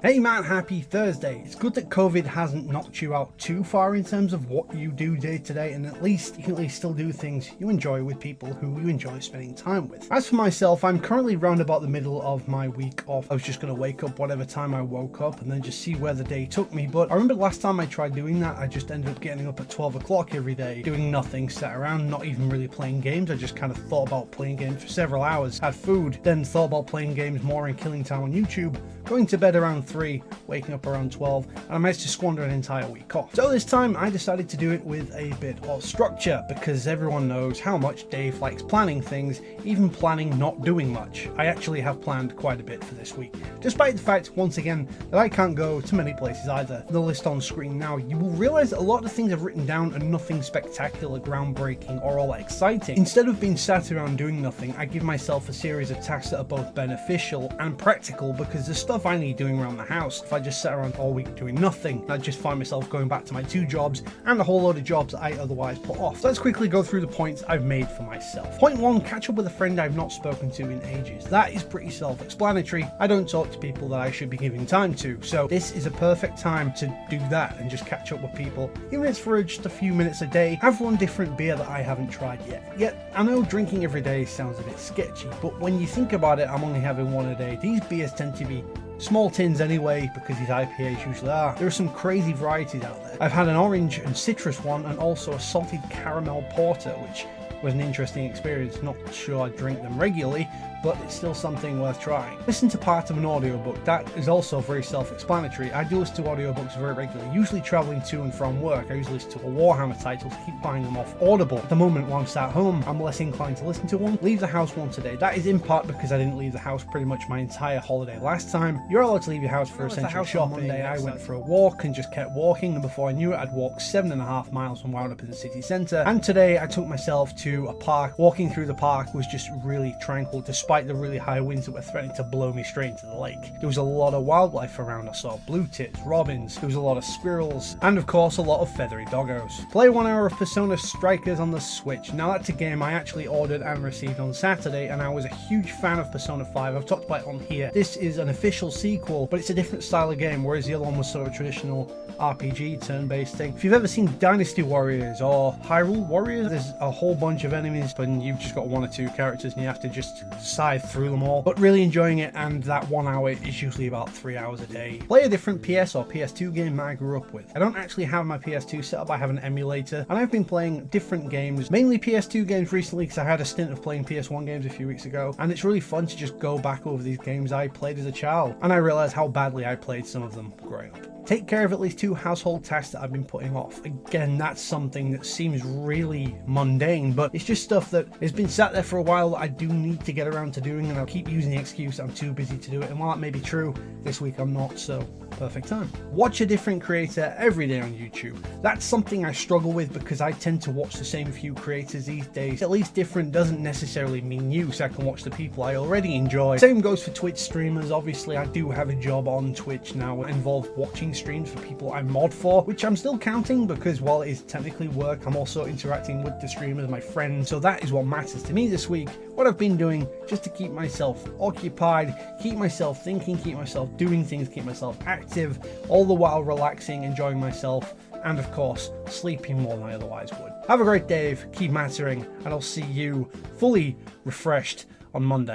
Hey man, happy Thursday. It's good that COVID hasn't knocked you out too far in terms of what you do day to day, and at least you can at least still do things you enjoy with people who you enjoy spending time with. As for myself, I'm currently round about the middle of my week off. I was just going to wake up whatever time I woke up and then just see where the day took me, but I remember last time I tried doing that, I just ended up getting up at 12 o'clock every day, doing nothing, sat around, not even really playing games. I just kind of thought about playing games for several hours, had food, then thought about playing games more and killing time on YouTube, going to bed around 3, waking up around 12, and I managed to squander an entire week off. So this time I decided to do it with a bit of structure, because everyone knows how much Dave likes planning things, even planning not doing much. I actually have planned quite a bit for this week, despite the fact, once again, that I can't go to many places either. The list on screen now, you will realise that a lot of the things I've written down are nothing spectacular, groundbreaking, or all that exciting. Instead of being sat around doing nothing, I give myself a series of tasks that are both beneficial and practical, because there's stuff I need doing around the house. If I just sat around all week doing nothing, I'd just find myself going back to my 2 jobs and a whole load of jobs that I otherwise put off. So let's quickly go through the points I've made for myself. Point 1, catch up with a friend I've not spoken to in ages. That is pretty self-explanatory. I don't talk to people that I should be giving time to, so this is a perfect time to do that and just catch up with people, even if it's for just a few minutes a day. Have one different beer that I haven't tried yet. I know drinking every day sounds a bit sketchy, but when you think about it, I'm only having one a day. These beers tend to be small tins anyway, because these IPAs usually are. There are some crazy varieties out there. I've had an orange and citrus one, and also a salted caramel porter, which was an interesting experience. Not sure I drink them regularly, but it's still something worth trying. Listen to part of an audiobook. That is also very self-explanatory. I do listen to audiobooks very regularly, usually traveling to and from work. I usually listen to a Warhammer title to keep buying them off Audible. At the moment, while I'm sat home, I'm less inclined to listen to one. Leave the house once a day. That is in part because I didn't leave the house pretty much my entire holiday last time. You're allowed to leave your house for essential shopping. Monday, I went for a walk and just kept walking, and before I knew it, I'd walked 7.5 miles and wound up in the city centre. And today, I took myself to a park. Walking through the park was just really tranquil, despite the really high winds that were threatening to blow me straight into the lake. There was a lot of wildlife around. I saw blue tits, robins, there was a lot of squirrels, and of course a lot of feathery doggos. Play 1 hour of Persona Strikers on the Switch. Now that's a game I actually ordered and received on Saturday, and I was a huge fan of Persona 5. I've talked about it on here. This is an official sequel, but it's a different style of game, whereas the other one was sort of a traditional RPG turn-based thing. If you've ever seen Dynasty Warriors or Hyrule Warriors, there's a whole bunch of enemies, and you've just got 1 or 2 characters and you have to just scythe through them all. But really enjoying it, and that 1 hour is usually about 3 hours a day. Play a different PS or PS2 game I grew up with. I don't actually have my PS2 set up, I have an emulator, and I've been playing different games, mainly PS2 games recently, because I had a stint of playing PS1 games a few weeks ago, and it's really fun to just go back over these games I played as a child, and I realised how badly I played some of them growing up. Take care of at least 2 household tasks that I've been putting off. Again, that's something that seems really mundane, but it's just stuff that has been sat there for a while that I do need to get around to doing, and I'll keep using the excuse I'm too busy to do it. And while that may be true, this week I'm not, so perfect time. Watch a different creator every day on YouTube. That's something I struggle with, because I tend to watch the same few creators these days. At least different doesn't necessarily mean new, so I can watch the people I already enjoy. Same goes for Twitch streamers. Obviously, I do have a job on Twitch now that involves watching streams for people I mod for, which I'm still counting, because while it is technically work, I'm also interacting with the streamers, my friends, so that is what matters to me this week. What I've been doing just to keep myself occupied, keep myself thinking, keep myself doing things, keep myself active, all the while relaxing, enjoying myself, and of course sleeping more than I otherwise would. Have a great day, keep mattering, and I'll see you fully refreshed on Monday.